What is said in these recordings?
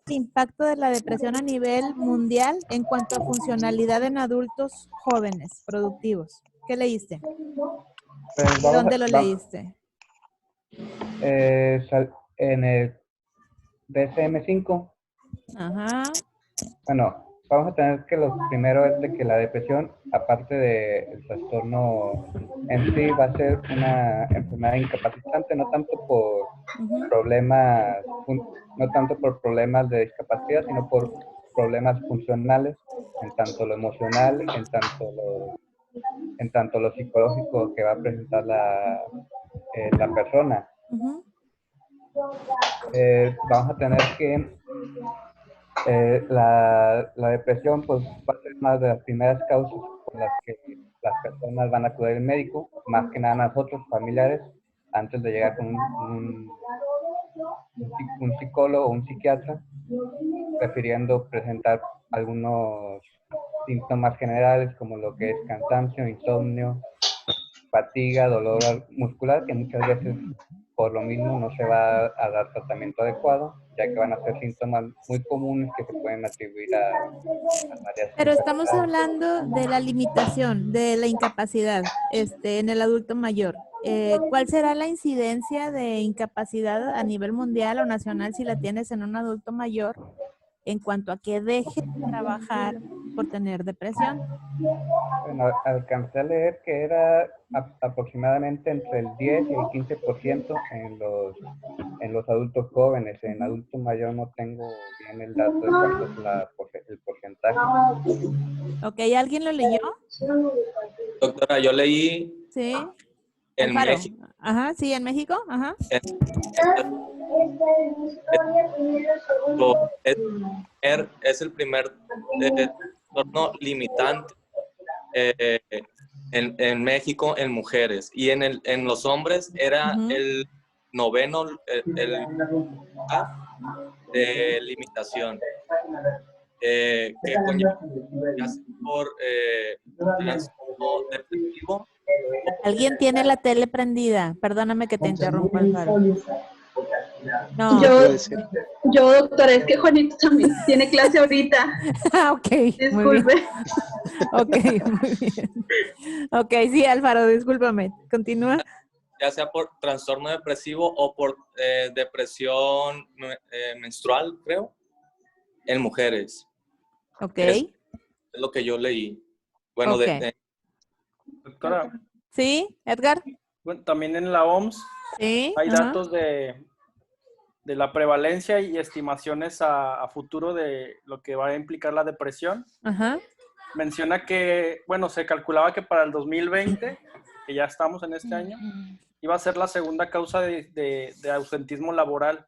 el impacto de la depresión a nivel mundial en cuanto a funcionalidad en adultos jóvenes, productivos? ¿Qué leíste? Pues ¿Dónde lo leíste? En el DSM-5. Ajá. Bueno, vamos a tener que lo primero es de que la depresión, aparte del trastorno en sí, va a ser una enfermedad incapacitante, no tanto por problemas, no tanto por problemas de discapacidad, sino por problemas funcionales, en tanto lo emocional, en tanto lo psicológico que va a presentar la persona. Vamos a tener que la depresión pues va a ser una de las primeras causas por las que las personas van a acudir al médico, más que nada nosotros, familiares, antes de llegar con un psicólogo o un psiquiatra, prefiriendo presentar algunos síntomas generales como lo que es cansancio, insomnio, fatiga, dolor muscular, que muchas veces por lo mismo no se va a dar tratamiento adecuado, ya que van a ser síntomas muy comunes que se pueden atribuir a varias Pero estamos enfermedades. hablando de la limitación, de la incapacidad, en el adulto mayor. ¿Cuál será la incidencia de incapacidad a nivel mundial o nacional si la tienes en un adulto mayor en cuanto a que deje de trabajar por tener depresión? Bueno, alcancé a leer que era aproximadamente entre el 10 y el 15% en los adultos jóvenes. En adultos mayores no tengo bien el dato de cuánto es el porcentaje. Ok, ¿alguien lo leyó? Doctora, yo leí Sí. en Alfaro. México. Ajá, sí, en México. Ajá. Es el primer trastorno limitante en México en mujeres, y en los hombres era el noveno de limitación, que conlleva ya sea por trastorno depresivo. Alguien tiene la tele prendida. Perdóname que te interrumpa, Alfaro. No. Yo, doctora, es que Juanito también tiene clase ahorita. Ok, disculpe. Muy bien. Ok, muy bien. Ok, sí, Alfaro, discúlpame. Continúa. Ya sea por trastorno depresivo o por depresión menstrual, creo, en mujeres. Ok. Es lo que yo leí. Bueno, okay. Doctora. Sí, Edgar. Bueno, también en la OMS hay datos de la prevalencia y estimaciones a futuro de lo que va a implicar la depresión. Menciona que, bueno, se calculaba que para el 2020, que ya estamos en este año, iba a ser la segunda causa de ausentismo laboral.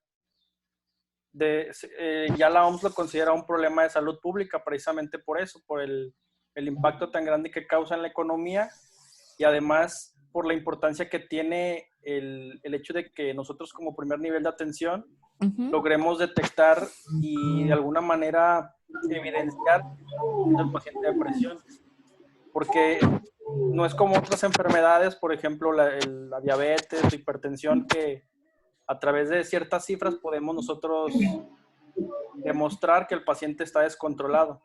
Ya la OMS lo considera un problema de salud pública precisamente por eso, por el impacto tan grande que causa en la economía, y además por la importancia que tiene el hecho de que nosotros como primer nivel de atención logremos detectar y de alguna manera evidenciar al paciente de depresión, porque no es como otras enfermedades, por ejemplo la diabetes, la hipertensión, que a través de ciertas cifras podemos nosotros demostrar que el paciente está descontrolado.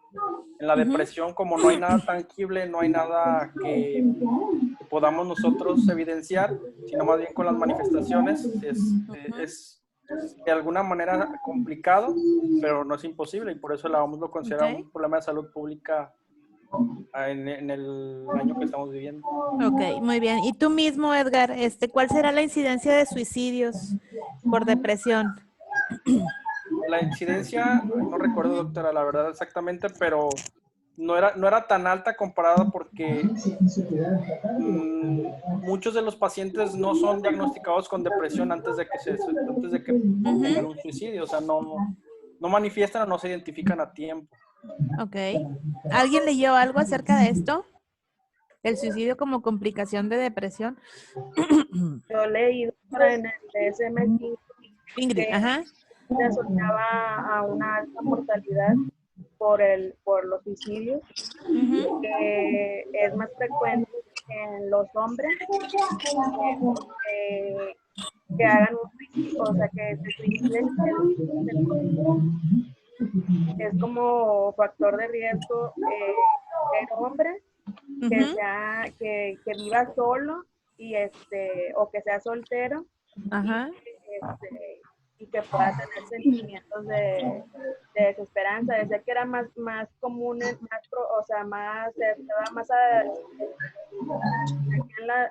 En la depresión, como no hay nada tangible, no hay nada que podamos nosotros evidenciar, sino más bien con las manifestaciones, es de alguna manera complicado, pero no es imposible, y por eso la OMS lo considera un problema de salud pública en el año que estamos viviendo. Ok, muy bien. Y tú mismo, Edgar, ¿cuál será la incidencia de suicidios por depresión? La incidencia, no recuerdo, doctora, la verdad exactamente, pero no era tan alta comparada porque muchos de los pacientes no son diagnosticados con depresión antes de que tengan un suicidio, o sea, no manifiestan o no se identifican a tiempo. Ok. ¿Alguien leyó algo acerca de esto? ¿El suicidio como complicación de depresión? Yo leí en el DSM-5 Ingrid, que se asociaba a una alta mortalidad por los suicidios, que es más frecuente en los hombres que hagan un suicidio, o sea, que se suiciden. es como factor de riesgo ser hombre, que viva solo y o que sea soltero Ajá. y que pueda tener sentimientos de desesperanza. Decía que era más común, o sea, se va más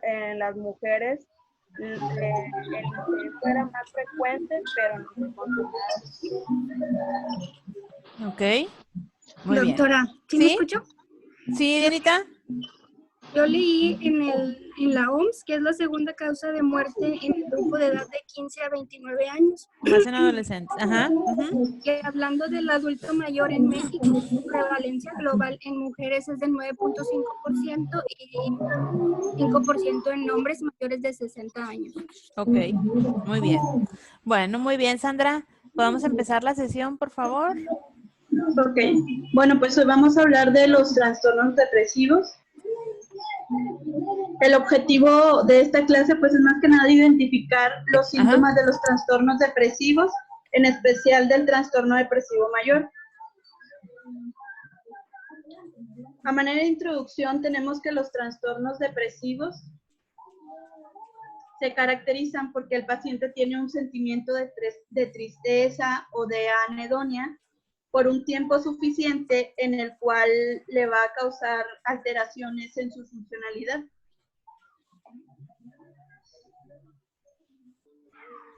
en las mujeres, el incesto era más frecuente, pero no se consumado. Ok, muy bien. Doctora, ¿sí me escuchó? Sí, Dianita. Yo leí en la OMS que es la segunda causa de muerte en el grupo de edad de 15 a 29 años. Más en adolescentes. Ajá. Que hablando del adulto mayor en México, su prevalencia global en mujeres es del 9.5% y 5% en hombres mayores de 60 años. Ok, muy bien. Bueno, muy bien, Sandra. ¿Podemos empezar la sesión, por favor? Ok, bueno, pues hoy vamos a hablar de los trastornos depresivos. El objetivo de esta clase pues es más que nada identificar los síntomas de los trastornos depresivos, en especial del trastorno depresivo mayor. A manera de introducción tenemos que los trastornos depresivos se caracterizan porque el paciente tiene un sentimiento de tristeza o de anedonia por un tiempo suficiente en el cual le va a causar alteraciones en su funcionalidad.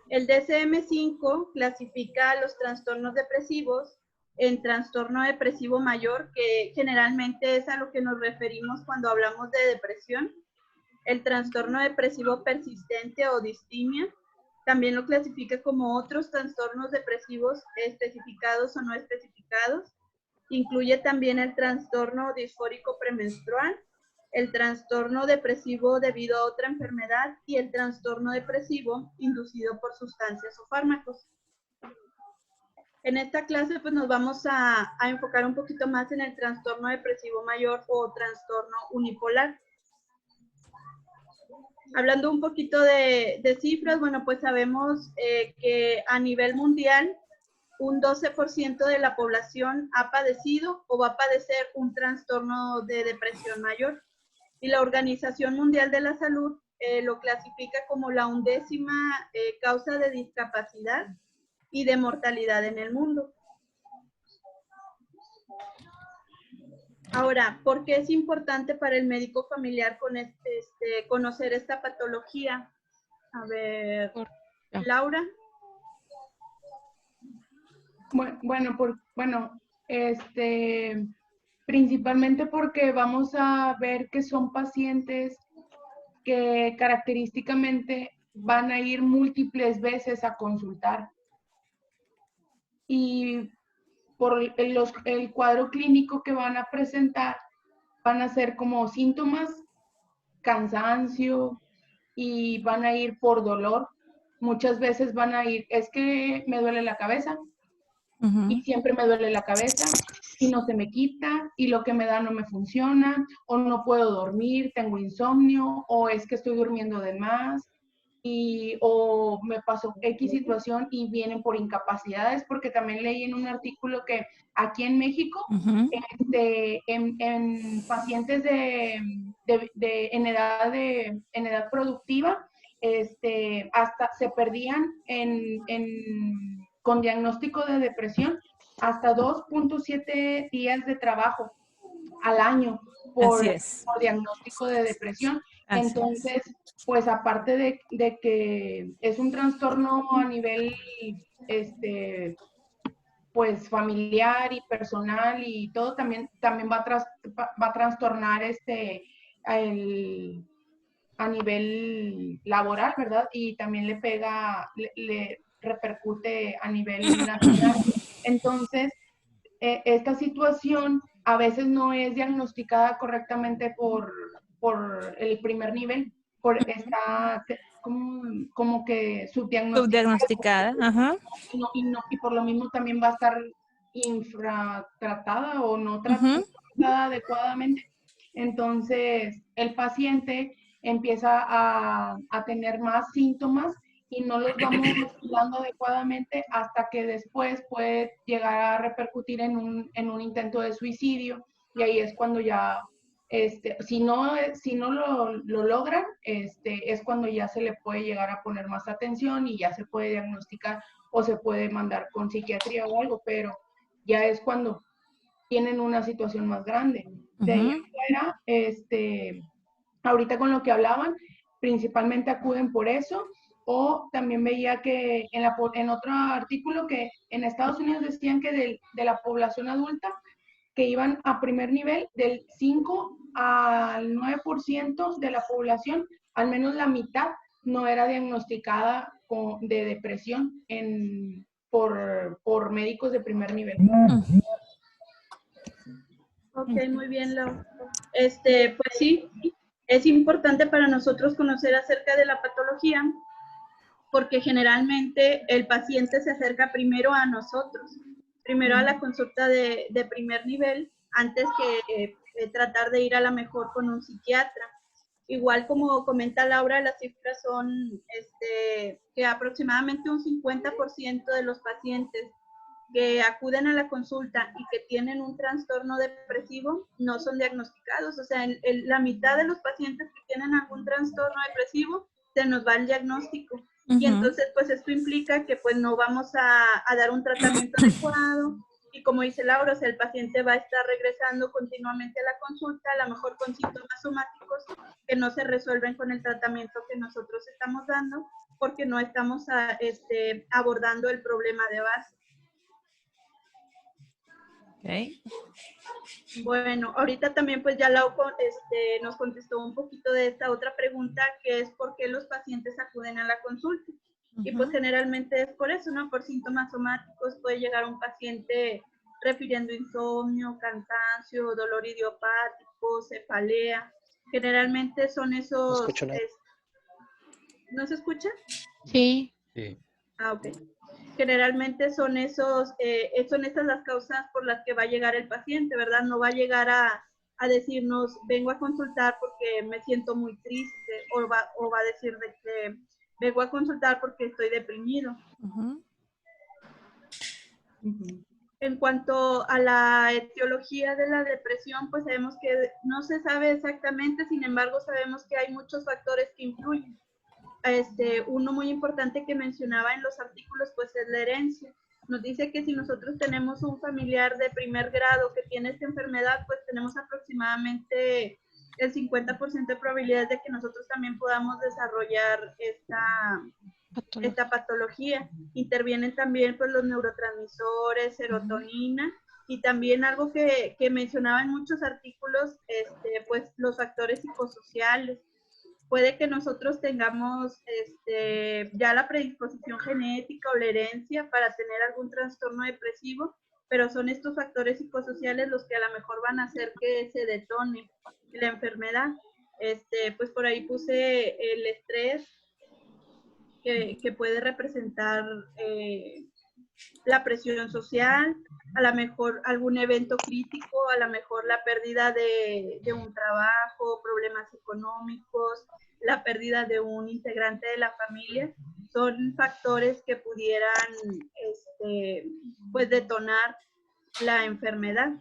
El DSM-5 clasifica a los trastornos depresivos en trastorno depresivo mayor, que generalmente es a lo que nos referimos cuando hablamos de depresión, el trastorno depresivo persistente o distimia. También lo clasifica como otros trastornos depresivos especificados o no especificados. Incluye también el trastorno disfórico premenstrual, el trastorno depresivo debido a otra enfermedad y el trastorno depresivo inducido por sustancias o fármacos. En esta clase pues nos vamos a enfocar un poquito más en el trastorno depresivo mayor o trastorno unipolar. Hablando un poquito de cifras, bueno, pues sabemos que a nivel mundial un 12% de la población ha padecido o va a padecer un trastorno de depresión mayor. Y la Organización Mundial de la Salud lo clasifica como la 11ª causa de discapacidad y de mortalidad en el mundo. Ahora, ¿por qué es importante para el médico familiar conocer esta patología? A ver, Laura. Principalmente porque vamos a ver que son pacientes que característicamente van a ir múltiples veces a consultar. Y por el cuadro clínico que van a presentar, van a ser como síntomas, cansancio, y van a ir por dolor. Muchas veces van a ir, es que me duele la cabeza, y siempre me duele la cabeza, y no se me quita, y lo que me da no me funciona, o no puedo dormir, tengo insomnio, o es que estoy durmiendo de más, o me pasó X situación y vienen por incapacidades, porque también leí en un artículo que aquí en México, en pacientes en edad productiva, hasta se perdían con diagnóstico de depresión hasta 2.7 días de trabajo al año por diagnóstico de depresión. Entonces, pues aparte de que es un trastorno a nivel pues familiar y personal y todo, también va a trastornar a nivel laboral, ¿verdad? Y también le repercute a nivel nacional. Entonces, esta situación a veces no es diagnosticada correctamente por el primer nivel, está como que subdiagnosticada. Ajá. Y por lo mismo también va a estar infratratada o no tratada adecuadamente. Entonces, el paciente empieza a tener más síntomas y no los vamos cuidando adecuadamente hasta que después puede llegar a repercutir en un intento de suicidio, y ahí es cuando ya, si no lo logran, es cuando ya se le puede llegar a poner más atención y ya se puede diagnosticar o se puede mandar con psiquiatría o algo, pero ya es cuando tienen una situación más grande. De ahí en fuera, ahorita con lo que hablaban, principalmente acuden por eso, o también veía que en otro artículo que en Estados Unidos decían que de la población adulta que iban a primer nivel, del 5 al 9% de la población, al menos la mitad no era diagnosticada de depresión por médicos de primer nivel. Ok, muy bien, Lau. Pues sí, es importante para nosotros conocer acerca de la patología, porque generalmente el paciente se acerca primero a nosotros, primero a la consulta de primer nivel, antes que tratar de ir a la mejor con un psiquiatra. Igual como comenta Laura, las cifras son que aproximadamente un 50% de los pacientes que acuden a la consulta y que tienen un trastorno depresivo no son diagnosticados. O sea, la mitad de los pacientes que tienen algún trastorno depresivo se nos va el diagnóstico. Y entonces, pues esto implica que pues no vamos a dar un tratamiento adecuado. Y como dice Laura, o sea, el paciente va a estar regresando continuamente a la consulta, a lo mejor con síntomas somáticos que no se resuelven con el tratamiento que nosotros estamos dando, porque no estamos abordando el problema de base. Okay. Bueno, ahorita también pues ya Lau nos contestó un poquito de esta otra pregunta, que es por qué los pacientes acuden a la consulta. Y pues generalmente es por eso, ¿no? Por síntomas somáticos puede llegar un paciente refiriendo insomnio, cansancio, dolor idiopático, cefalea. Generalmente son esos... No escucho nada. ¿No se escucha? Sí. Ah, ok. Generalmente son son estas las causas por las que va a llegar el paciente, ¿verdad? No va a llegar a decirnos, vengo a consultar porque me siento muy triste, o va a decir de que vengo a consultar porque estoy deprimido. En cuanto a la etiología de la depresión, pues sabemos que no se sabe exactamente, sin embargo sabemos que hay muchos factores que influyen. Uno muy importante que mencionaba en los artículos, pues es la herencia. Nos dice que si nosotros tenemos un familiar de primer grado que tiene esta enfermedad, pues tenemos aproximadamente el 50% de probabilidades de que nosotros también podamos desarrollar esta patología. Intervienen también pues los neurotransmisores, serotonina, y también algo que mencionaba en muchos artículos, pues los factores psicosociales. Puede que nosotros tengamos ya la predisposición genética o la herencia para tener algún trastorno depresivo, pero son estos factores psicosociales los que a lo mejor van a hacer que se detone la enfermedad. Pues por ahí puse el estrés que puede representar la presión social, a lo mejor algún evento crítico, a lo mejor la pérdida de un trabajo, problemas económicos, la pérdida de un integrante de la familia, son factores que pudieran pues detonar la enfermedad.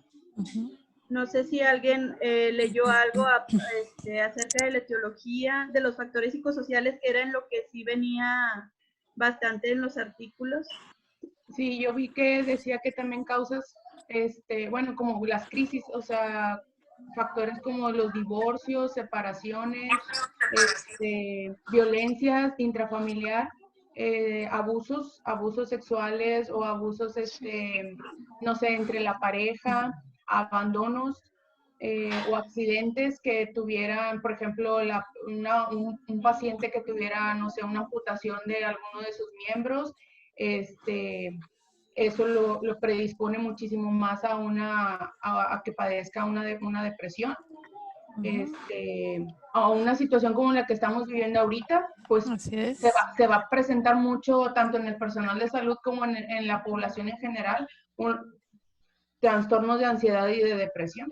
No sé si alguien leyó algo acerca de la etiología, de los factores psicosociales, que era en lo que sí venía bastante en los artículos. Sí, yo vi que decía que también causas, bueno, como las crisis, o sea, factores como los divorcios, separaciones, violencias intrafamiliar, abusos sexuales o abusos, no sé, entre la pareja, abandonos o accidentes que tuvieran, por ejemplo, un paciente que tuviera, no sé, una amputación de alguno de sus miembros, eso lo predispone muchísimo más a que padezca una depresión. A una situación como la que estamos viviendo ahorita, pues se va a presentar mucho, tanto en el personal de salud como en la población en general, trastornos de ansiedad y de depresión.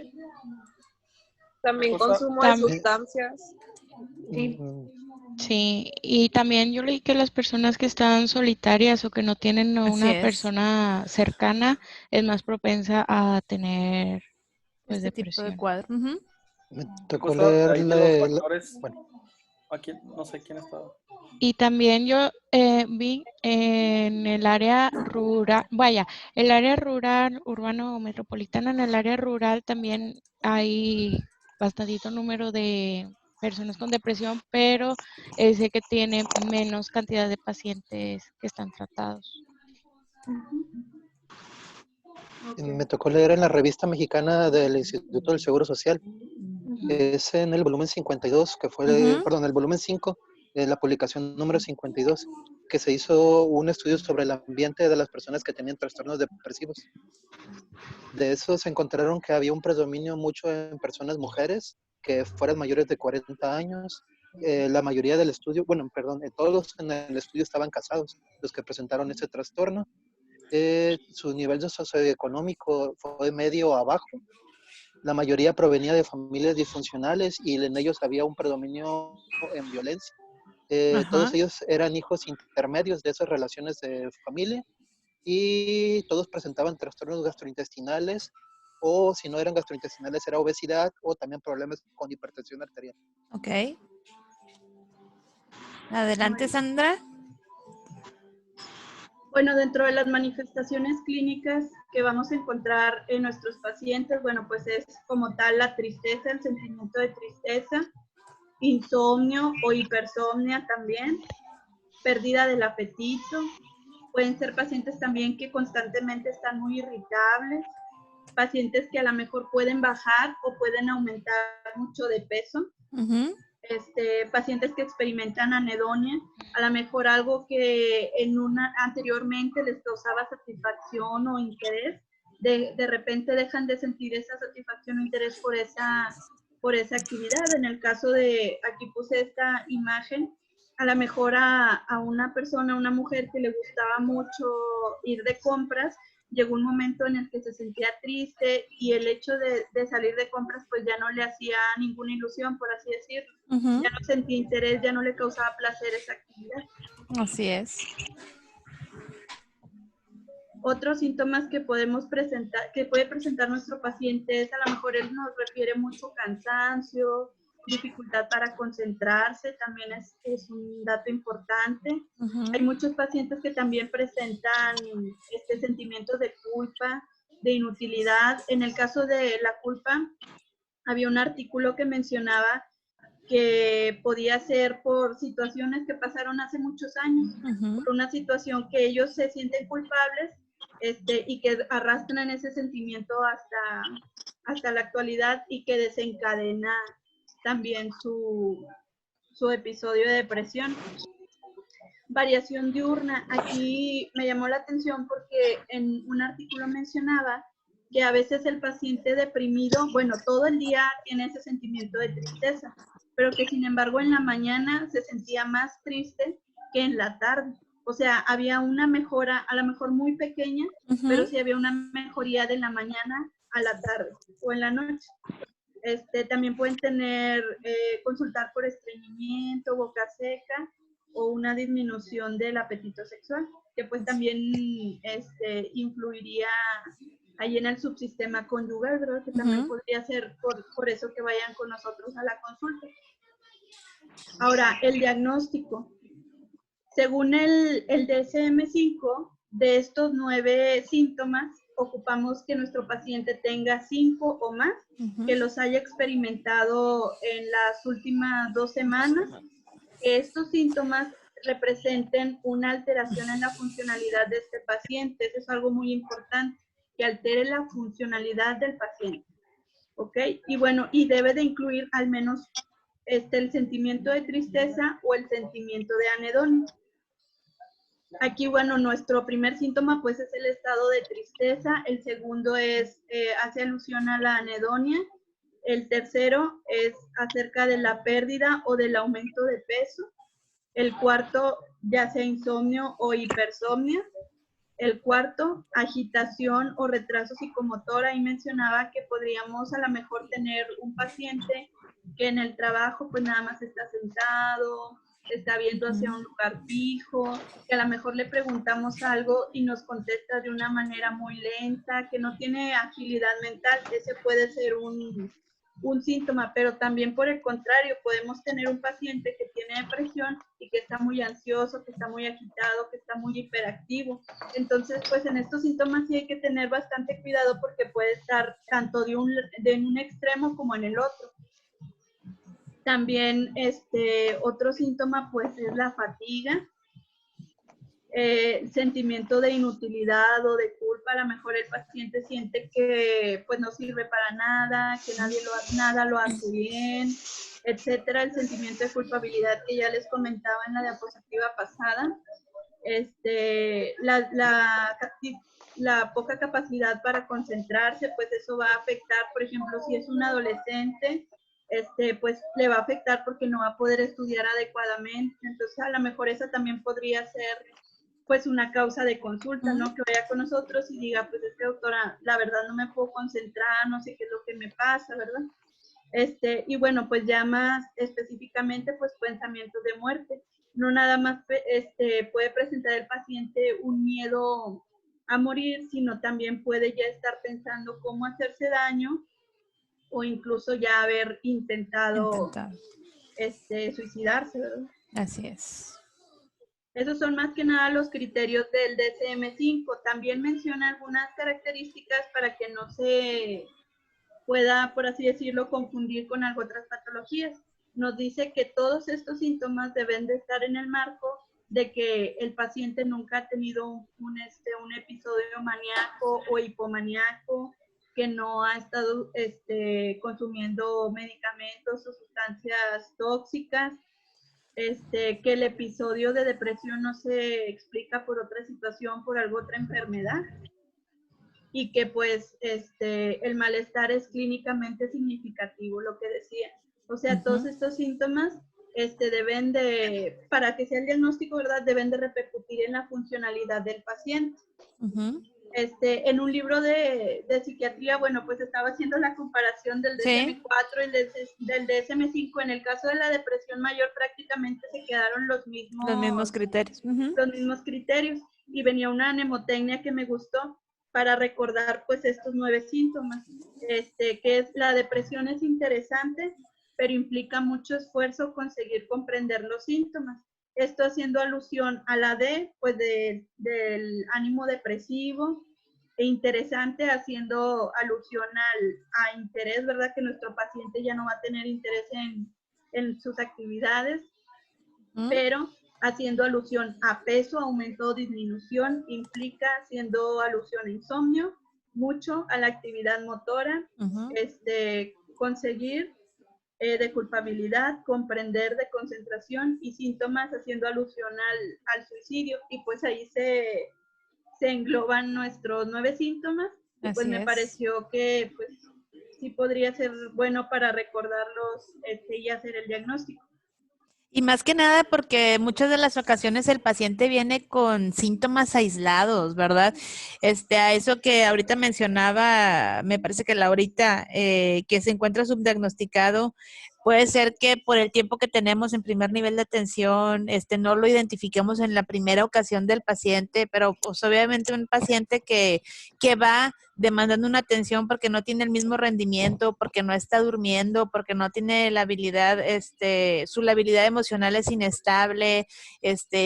También consumo de sustancias. Sí. Sí, y también yo leí que las personas que están solitarias o que no tienen a Así una es. persona cercana es más propensa a tener pues Este tipo de depresión. cuadro. Ujú. Me tocó Justo ahí de los leerle, factores, bueno, aquí no sé quién estaba. Y también yo vi en el área rural, vaya, el área rural, urbano o metropolitana, en el área rural también hay bastantito número de personas con depresión, pero sé que tiene menos cantidad de pacientes que están tratados. me tocó leer en la revista mexicana del Instituto del Seguro Social. Ujú. Es en el volumen 52, que fue, Ujú. perdón, el volumen 5, la publicación número 52, que se hizo un estudio sobre el ambiente de las personas que tenían trastornos depresivos. De eso se encontraron que había un predominio mucho en personas mujeres que fueran mayores de 40 años. La mayoría del estudio, bueno, perdón, todos en el estudio estaban casados, los que presentaron ese trastorno. Su nivel socioeconómico fue medio a bajo. La mayoría provenía de familias disfuncionales y en ellos había un predominio en violencia. Todos Ajá. ellos eran hijos intermedios de esas relaciones de familia y todos presentaban trastornos gastrointestinales o si no eran gastrointestinales era obesidad o también problemas con hipertensión arterial. Ok. Adelante, Sandra. Bueno, dentro de las manifestaciones clínicas que vamos a encontrar en nuestros pacientes, bueno, pues es como tal la tristeza, el sentimiento de tristeza, insomnio o hipersomnia también, pérdida del apetito. Pueden ser pacientes también que constantemente están muy irritables, pacientes que a lo mejor pueden bajar o pueden aumentar mucho de peso. Ujú. Pacientes que experimentan anedonia, a lo mejor algo que anteriormente les causaba satisfacción o interés, de repente dejan de sentir esa satisfacción o interés por esa actividad. En el caso de, aquí puse esta imagen, a lo mejor a una persona, a una mujer que le gustaba mucho ir de compras, llegó un momento en el que se sentía triste y el hecho de salir de compras pues ya no le hacía ninguna ilusión, por así decirlo. Ujú. Ya no sentía interés, ya no le causaba placer esa actividad. Así es. Otros síntomas que podemos presentar, que puede presentar nuestro paciente es a lo mejor él nos refiere mucho cansancio, dificultad para concentrarse, también es un dato importante. Ujú. Hay muchos pacientes que también presentan sentimientos de culpa, de inutilidad. En el caso de la culpa, había un artículo que mencionaba que podía ser por situaciones que pasaron hace muchos años, Ujú. por una situación que ellos se sienten culpables y que arrastran ese sentimiento hasta la actualidad y que desencadena también su episodio de depresión. Variación diurna. Aquí me llamó la atención porque en un artículo mencionaba que a veces el paciente deprimido, bueno, todo el día tiene ese sentimiento de tristeza, pero que sin embargo en la mañana se sentía más triste que en la tarde. O sea, había una mejora, a lo mejor muy pequeña, Ujú. pero sí había una mejoría de la mañana a la tarde o en la noche. También pueden tener, consultar por estreñimiento, boca seca o una disminución del apetito sexual, que pues también influiría ahí en el subsistema conyugal, ¿verdad? Que también Ujú. podría ser por eso que vayan con nosotros a la consulta. Ahora, el diagnóstico. Según el DSM-5, de estos 9 síntomas, ocupamos que nuestro paciente tenga 5 o más, Ujú. que los haya experimentado en las últimas 2 semanas, que estos síntomas representen una alteración en la funcionalidad de este paciente. Eso es algo muy importante, que altere la funcionalidad del paciente. ¿Ok? Y bueno, y debe de incluir al menos el sentimiento de tristeza o el sentimiento de anedonia. Aquí, bueno, nuestro primer síntoma pues es el estado de tristeza, el segundo hace alusión a la anedonia, el tercero es acerca de la pérdida o del aumento de peso, el cuarto ya sea insomnio o hipersomnia, el cuarto, agitación o retraso psicomotor. Ahí mencionaba que podríamos a lo mejor tener un paciente que en el trabajo pues nada más está sentado está viendo hacia un lugar fijo, que a lo mejor le preguntamos algo y nos contesta de una manera muy lenta, que no tiene agilidad mental. Ese puede ser un síntoma, pero también por el contrario, podemos tener un paciente que tiene depresión y que está muy ansioso, que está muy agitado, que está muy hiperactivo. Entonces, pues en estos síntomas sí hay que tener bastante cuidado porque puede estar tanto de un extremo como en el otro. También otro síntoma pues es la fatiga, sentimiento de inutilidad o de culpa. A lo mejor el paciente siente que pues no sirve para nada, que nada lo hace bien, etcétera. El sentimiento de culpabilidad que ya les comentaba en la diapositiva pasada. La poca capacidad para concentrarse, pues eso va a afectar, por ejemplo, si es un adolescente, pues le va a afectar porque no va a poder estudiar adecuadamente. Entonces, a lo mejor esa también podría ser pues una causa de consulta, ¿no? Que vaya con nosotros y diga, pues es que doctora, la verdad no me puedo concentrar, no sé qué es lo que me pasa, ¿verdad? Y bueno, pues ya más específicamente, pues pensamientos de muerte. No nada más puede presentar el paciente un miedo a morir, sino también puede ya estar pensando cómo hacerse daño o incluso ya haber intentado. Suicidarse, ¿verdad? Así es. Esos son más que nada los criterios del DSM-5. También menciona algunas características para que no se pueda, por así decirlo, confundir con otras patologías. Nos dice que todos estos síntomas deben de estar en el marco de que el paciente nunca ha tenido un episodio maníaco o hipomaníaco, que no ha estado consumiendo medicamentos o sustancias tóxicas, que el episodio de depresión no se explica por otra situación, por otra enfermedad, y que pues el malestar es clínicamente significativo, lo que decía. O sea, todos estos síntomas deben de, para que sea el diagnóstico, ¿verdad?, deben de repercutir en la funcionalidad del paciente. En un libro de psiquiatría, bueno, pues estaba haciendo la comparación del DSM-4 y del DSM-5. En el caso de la depresión mayor prácticamente se quedaron los mismos criterios. Los mismos criterios. Y venía una mnemotecnia que me gustó para recordar pues estos 9 síntomas. Que es: la depresión es interesante, pero implica mucho esfuerzo conseguir comprender los síntomas. Esto haciendo alusión a la D, pues del ánimo depresivo, e interesante haciendo alusión a interés, ¿verdad? Que nuestro paciente ya no va a tener interés en sus actividades, pero haciendo alusión a peso, aumento o disminución, implica haciendo alusión a insomnio, mucho a la actividad motora, conseguir de culpabilidad, comprender de concentración, y síntomas haciendo alusión al suicidio. Y pues ahí se engloban nuestros 9 síntomas. Y pues me pareció que pues sí podría ser bueno para recordarlos y hacer el diagnóstico. Y más que nada porque muchas de las ocasiones el paciente viene con síntomas aislados, ¿verdad? A eso que ahorita mencionaba, me parece que Laurita, que se encuentra subdiagnosticado, puede ser que por el tiempo que tenemos en primer nivel de atención, no lo identifiquemos en la primera ocasión del paciente, pero pues obviamente un paciente que va demandando una atención porque no tiene el mismo rendimiento, porque no está durmiendo, porque no tiene la habilidad, su habilidad emocional es inestable,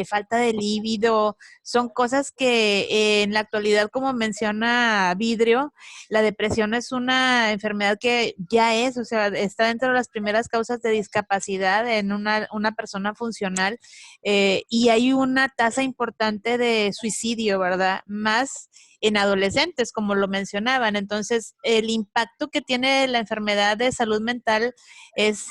falta de líbido, son cosas que en la actualidad, como menciona Vidrio, la depresión es una enfermedad que ya es, o sea, está dentro de las primeras causas de discapacidad en una persona funcional, y hay una tasa importante de suicidio, ¿verdad? Más en adolescentes, como lo mencionaban. Entonces, el impacto que tiene la enfermedad de salud mental es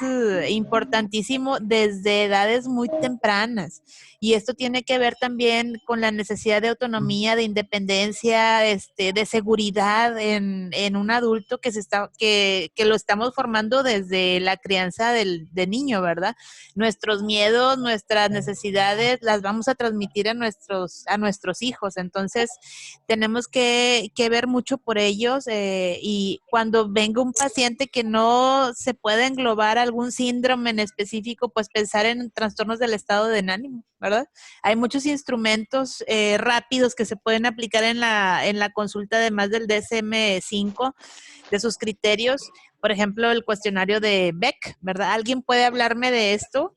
importantísimo desde edades muy tempranas. Y esto tiene que ver también con la necesidad de autonomía, de independencia, de seguridad en un adulto que lo estamos formando desde la crianza de niño, ¿verdad? Nuestros miedos, nuestras necesidades las vamos a transmitir a nuestros hijos. Entonces, tenemos tenemos que ver mucho por ellos y cuando venga un paciente que no se puede englobar algún síndrome en específico, pues pensar en trastornos del estado de ánimo, ¿verdad? Hay muchos instrumentos rápidos que se pueden aplicar en la consulta, además del DSM-5, de sus criterios. Por ejemplo, el cuestionario de Beck, ¿verdad? ¿Alguien puede hablarme de esto?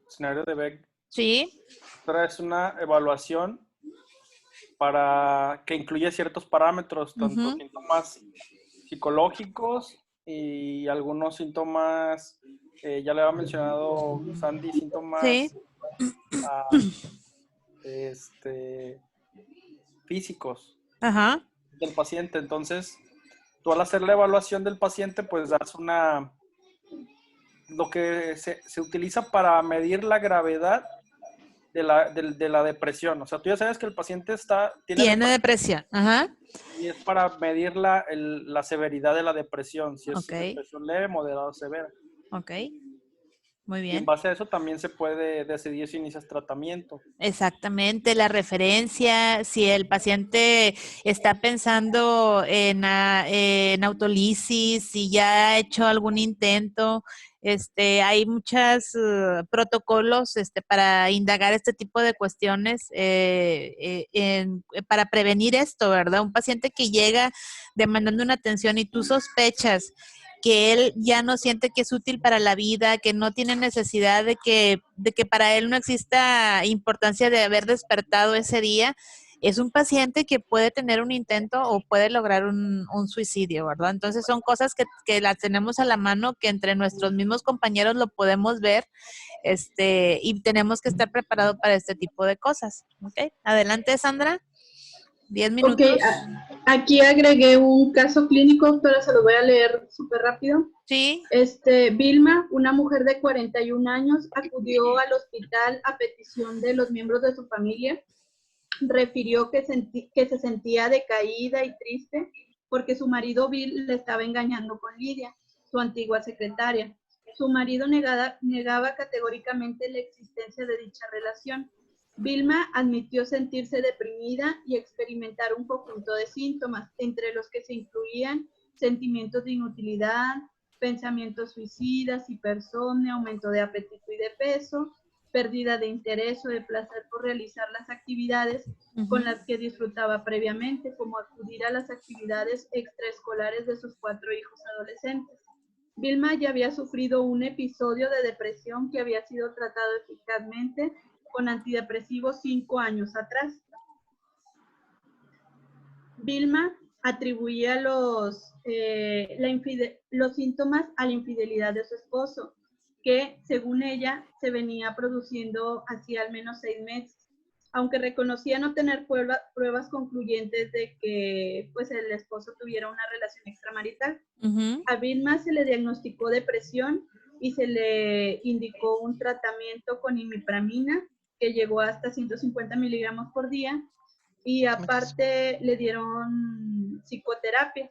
Escenario de Beck. Sí. Es una evaluación para que incluye ciertos parámetros, tanto síntomas psicológicos y algunos síntomas, ya le había mencionado Sandy, síntomas físicos del paciente. Entonces, tú al hacer la evaluación del paciente, pues das lo que se utiliza para medir la gravedad de la depresión. O sea, tú ya sabes que el paciente tiene depresión. Y es para medir la severidad de la depresión, si es depresión leve, moderada o severa. Ok, muy bien. Y en base a eso también se puede decidir si inicias tratamiento. Exactamente, la referencia, si el paciente está pensando en autolisis, si ya ha hecho algún intento. Hay muchos protocolos para indagar este tipo de cuestiones para prevenir esto, ¿verdad? Un paciente que llega demandando una atención y tú sospechas que él ya no siente que es útil para la vida, que no tiene necesidad de que para él no exista importancia de haber despertado ese día, es un paciente que puede tener un intento o puede lograr un suicidio, ¿verdad? Entonces son cosas que las tenemos a la mano, que entre nuestros mismos compañeros lo podemos ver, y tenemos que estar preparados para este tipo de cosas. ¿Ok? Adelante, Sandra. 10 minutos. Ok, aquí agregué un caso clínico, pero se lo voy a leer súper rápido. Sí. Vilma, una mujer de 41 años, acudió al hospital a petición de los miembros de su familia. Refirió que se sentía decaída y triste porque su marido Bill le estaba engañando con Lidia, su antigua secretaria. Su marido negaba categóricamente la existencia de dicha relación. Vilma admitió sentirse deprimida y experimentar un conjunto de síntomas, entre los que se incluían sentimientos de inutilidad, pensamientos suicidas, hipersomnio, aumento de apetito y de peso, pérdida de interés o de placer por realizar las actividades con las que disfrutaba previamente, como acudir a las actividades extraescolares de sus 4 hijos adolescentes. Vilma ya había sufrido un episodio de depresión que había sido tratado eficazmente con antidepresivos 5 años atrás. Vilma atribuía los síntomas a la infidelidad de su esposo, que según ella se venía produciendo hacía al menos 6 meses, aunque reconocía no tener pruebas concluyentes de que pues el esposo tuviera una relación extramarital. A Vilma se le diagnosticó depresión y se le indicó un tratamiento con imipramina que llegó hasta 150 miligramos por día, y aparte le dieron psicoterapia.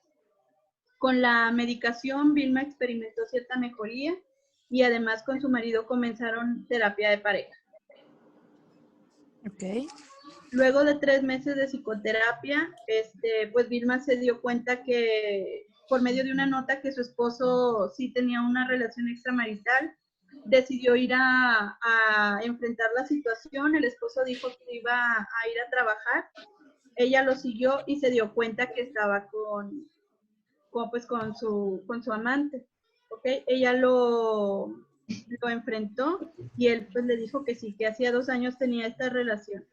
Con la medicación, Vilma experimentó cierta mejoría y además con su marido comenzaron terapia de pareja. Ok. Luego de 3 meses de psicoterapia, pues Vilma se dio cuenta que por medio de una nota que su esposo sí tenía una relación extramarital, decidió ir a enfrentar la situación. El esposo dijo que iba a ir a trabajar. Ella lo siguió y se dio cuenta que estaba con su amante. ¿Okay? Ella lo enfrentó y él pues le dijo que sí, que hacía 2 años tenía esta relación.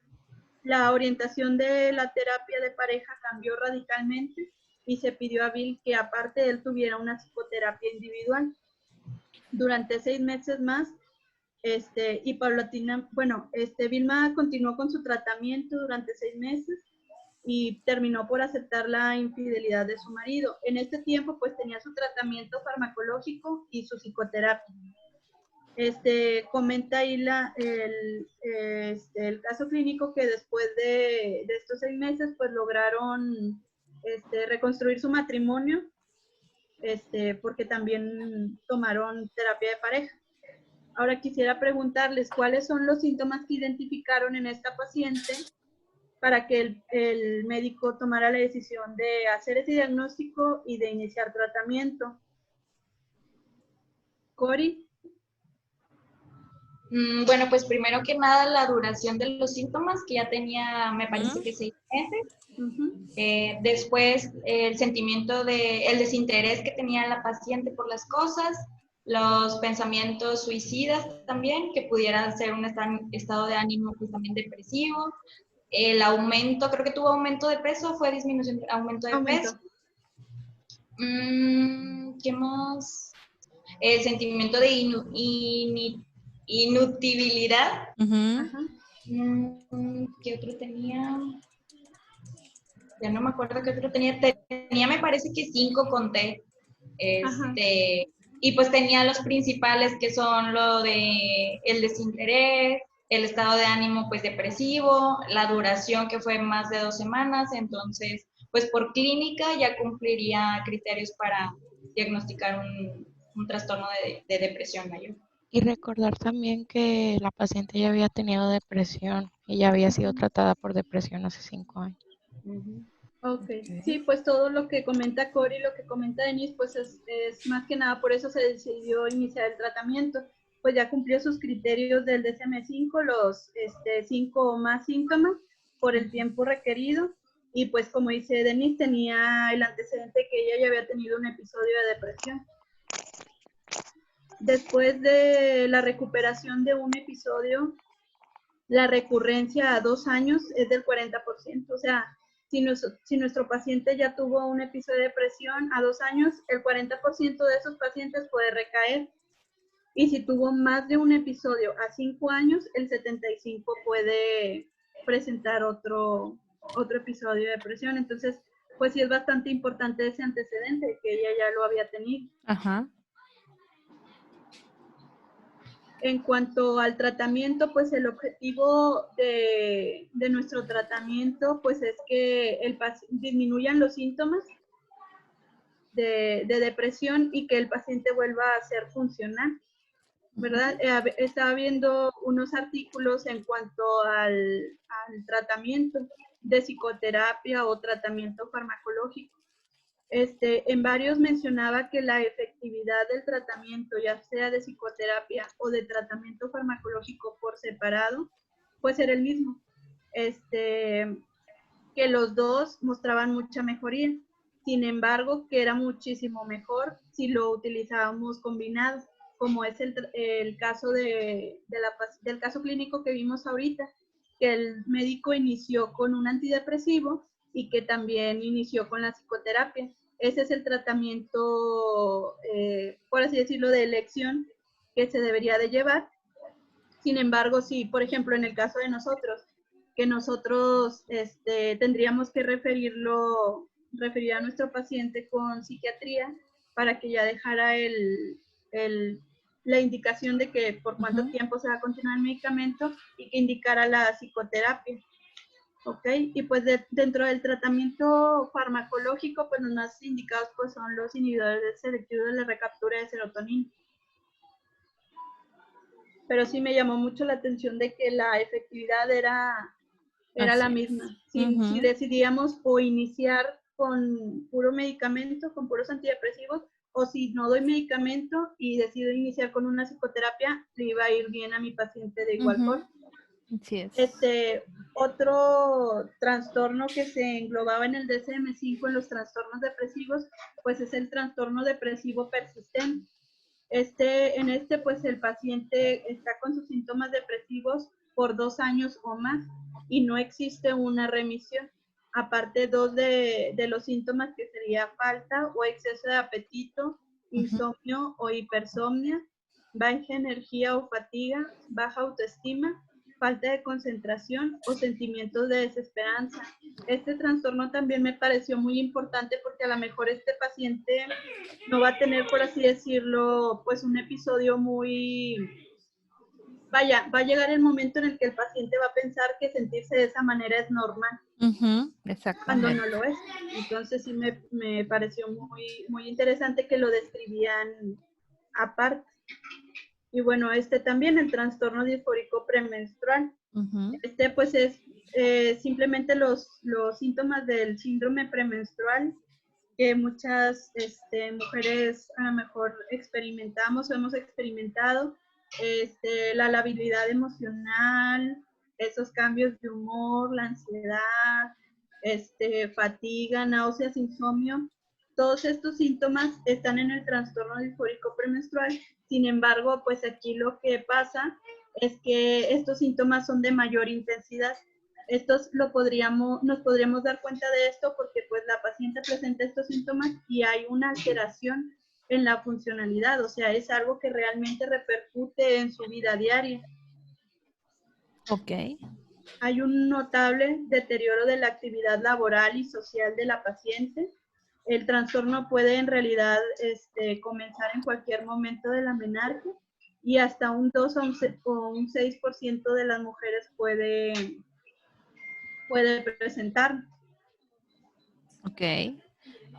La orientación de la terapia de pareja cambió radicalmente y se pidió a Bill que aparte él tuviera una psicoterapia individual. Durante 6 meses más, y paulatina, Vilma continuó con su tratamiento durante 6 meses y terminó por aceptar la infidelidad de su marido. En este tiempo, pues tenía su tratamiento farmacológico y su psicoterapia. Comenta ahí el caso clínico que después de estos 6 meses, pues lograron reconstruir su matrimonio, porque también tomaron terapia de pareja. Ahora quisiera preguntarles cuáles son los síntomas que identificaron en esta paciente para que el médico tomara la decisión de hacer ese diagnóstico y de iniciar tratamiento. Cori. Bueno, pues primero que nada la duración de los síntomas, que ya tenía, me parece que 6 meses. Después el sentimiento el desinterés que tenía la paciente por las cosas, los pensamientos suicidas también, que pudieran ser un estado de ánimo pues también depresivo. El aumento, creo que tuvo aumento de peso, fue disminución, aumento de peso. ¿Qué más? El sentimiento de inutilidad. ¿Qué otro tenía? Ya no me acuerdo qué otro tenía. Tenía, me parece que 5 conté. Y pues tenía los principales, que son lo de el desinterés, el estado de ánimo pues depresivo, la duración que fue más de 2 semanas. Entonces, pues por clínica ya cumpliría criterios para diagnosticar un trastorno de depresión mayor. Y recordar también que la paciente ya había tenido depresión y ya había sido tratada por depresión hace 5 años. Ok, sí, pues todo lo que comenta Cori, lo que comenta Denise, pues es más que nada por eso se decidió iniciar el tratamiento. Pues ya cumplió sus criterios del DSM-5, los 5 o más síntomas por el tiempo requerido. Y pues como dice Denise, tenía el antecedente que ella ya había tenido un episodio de depresión. Después de la recuperación de un episodio, la recurrencia a 2 años es del 40%. O sea, si nuestro paciente ya tuvo un episodio de depresión a 2 años, el 40% de esos pacientes puede recaer. Y si tuvo más de un episodio a 5 años, el 75% puede presentar otro episodio de depresión. Entonces, pues sí es bastante importante ese antecedente, que ella ya lo había tenido. Ajá. En cuanto al tratamiento, pues el objetivo de nuestro tratamiento pues es que disminuyan los síntomas de depresión y que el paciente vuelva a ser funcional, ¿verdad? Estaba viendo unos artículos en cuanto al tratamiento de psicoterapia o tratamiento farmacológico. En varios mencionaba que la efectividad del tratamiento, ya sea de psicoterapia o de tratamiento farmacológico por separado, pues era el mismo. Que los dos mostraban mucha mejoría. Sin embargo, que era muchísimo mejor si lo utilizábamos combinado, como es el caso del caso clínico que vimos ahorita, que el médico inició con un antidepresivo y que también inició con la psicoterapia. Ese es el tratamiento, por así decirlo, de elección que se debería de llevar. Sin embargo, sí, por ejemplo, en el caso de nosotros, que nosotros tendríamos que referir a nuestro paciente con psiquiatría para que ya dejara la indicación de que por cuánto tiempo se va a continuar el medicamento y que indicara la psicoterapia. ¿Ok? Y pues dentro del tratamiento farmacológico, pues los más indicados pues son los inhibidores selectivos de la recaptura de serotonina. Pero sí me llamó mucho la atención de que la efectividad era la misma. Si decidíamos o iniciar con puro medicamento, con puros antidepresivos, o si no doy medicamento y decido iniciar con una psicoterapia, le iba a ir bien a mi paciente de igual forma. Así es. Otro trastorno que se englobaba en el DSM-5 en los trastornos depresivos, pues es el trastorno depresivo persistente. Pues el paciente está con sus síntomas depresivos por 2 años o más y no existe una remisión. Aparte, 2 de los síntomas que sería falta o exceso de apetito, insomnio o hipersomnia, baja energía o fatiga, baja autoestima, falta de concentración o sentimientos de desesperanza. Este trastorno también me pareció muy importante porque a lo mejor este paciente no va a tener, por así decirlo, pues un episodio muy... Vaya, va a llegar el momento en el que el paciente va a pensar que sentirse de esa manera es normal. Cuando no lo es. Entonces sí me pareció muy, muy interesante que lo describían aparte. Y bueno, también el trastorno disfórico premenstrual. Pues es simplemente los síntomas del síndrome premenstrual que muchas mujeres a lo mejor experimentamos o hemos experimentado, la labilidad emocional, esos cambios de humor, la ansiedad, fatiga, náuseas, insomnio. Todos estos síntomas están en el trastorno disfórico premenstrual. Sin embargo, pues aquí lo que pasa es que estos síntomas son de mayor intensidad. Nos podríamos dar cuenta de esto porque pues la paciente presenta estos síntomas y hay una alteración en la funcionalidad, o sea, es algo que realmente repercute en su vida diaria. Ok. Hay un notable deterioro de la actividad laboral y social de la paciente. El trastorno puede en realidad comenzar en cualquier momento de la menarquia y hasta un 2 o un 6% de las mujeres puede presentar. Ok,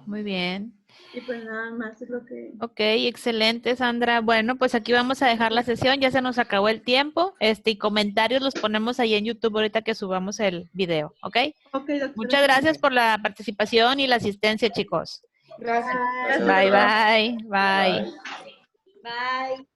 muy bien. Y pues nada más es lo que... Ok, excelente, Sandra. Bueno, pues aquí vamos a dejar la sesión. Ya se nos acabó el tiempo. Y comentarios los ponemos ahí en YouTube ahorita que subamos el video, ¿ok? Ok, doctora. Muchas gracias por la participación y la asistencia, chicos. Gracias. Bye, bye. Bye. Bye.